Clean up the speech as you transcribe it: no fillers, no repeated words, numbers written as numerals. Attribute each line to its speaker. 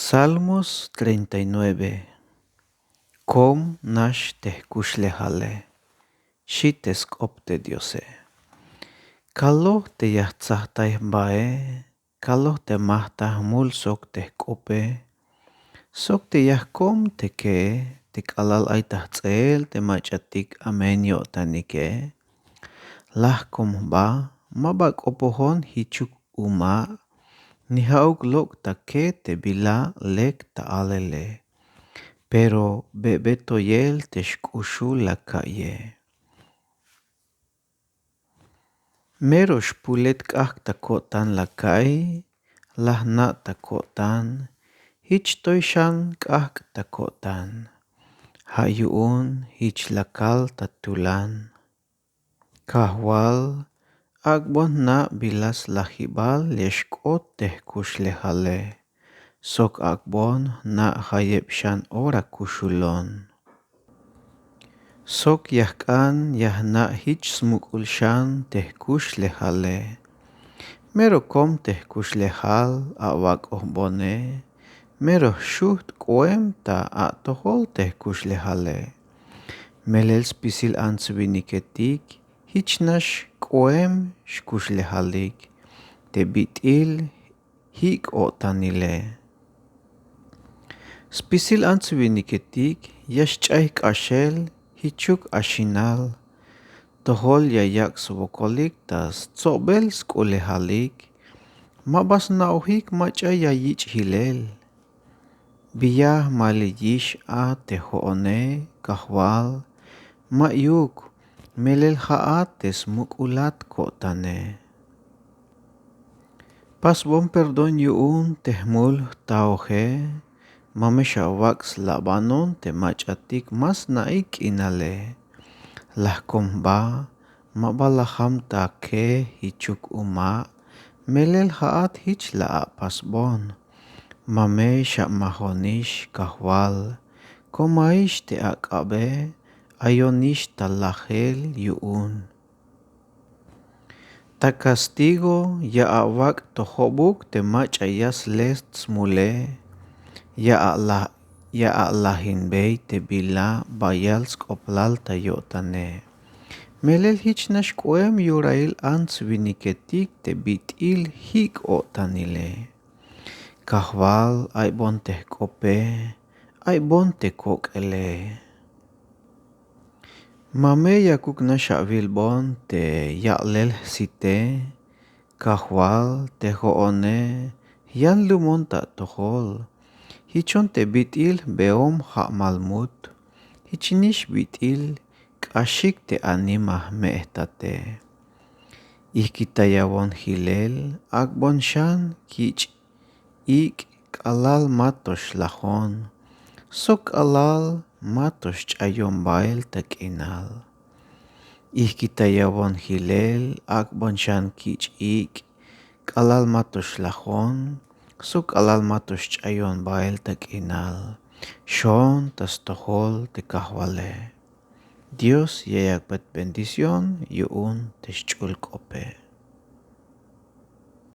Speaker 1: Salmos 39. Kom nash tehkushlehale, shites opte diose. Kaloh te yahtzahtay bae, kaloh te mahtah mul sok tehkope, sok te yahkom teke, te kalal ay tahtzel te machatik amenyo tanike, lahkom ba, mabak opohon hichuk uma, nihaug lok take te bila lek taalele. Pero bebetoyel teshkushu lakaye. Merosh pulet kah takotan lakai, lahna takotan, hich toishan kah takotan. Hayuun hich lakal tatulan. Kahwal agbon na bilas lahibal leshkot tehkush lehale. Sok akbon na hayep shan ora kushulon. Sok yahkan yahna hich smukul shan tehkush lehale. Mero kom tehkush lehal awak ohbone. Mero shuht koem ta tohol tehkush lehale. Melel spisil answiniketik hich nash koem shkush lehalik. Te bitil hik otanile. Spisil answiniketik yashchay kashel hichuk ashinal. Tohol yayak subokolik tas tsobel skulehalik. Mabas nauhik macha yayich hilel. Biyah maliyish a tehoone kahwal. Mayuk melel haat tes mukulat kotane. Pas bom perdon yuun tehmul taohe. Mamesha wax labanon te machatik mas naik inale. Lahkom ba, mabalaham take hichuk uma, melel haat hich la pasbon. Mamesha mahonish kahwal, komaish te akabe, ayonish talahel yuun. Ta castigo ya awak tohobuk te machayas lest smule. Ya alahin bey te bila bayal skoplal tayotane. Melel hich nash koem yurail ans viniketik te bitil hik otanile. Kahwal ay bon te kope, ay bon te kokele. Mame yakuk na shavil bon te yaklel site, kahwal te hoone, yan lumon ta tohol. Hichon te bitil beom ha malmut, hichinish bitil kashik te animah meehtate. Ikitayawon hilel akbon shan kich ik alal matosh lahon, sok alal matosh chayon bail takinal. Ikitayawon hilel akbon shan kich ik alal matosh lahon, Sok alal matos chayon bail takinal. Shon tas tohol te kahwale. Dios yayak bendición yuun te kope.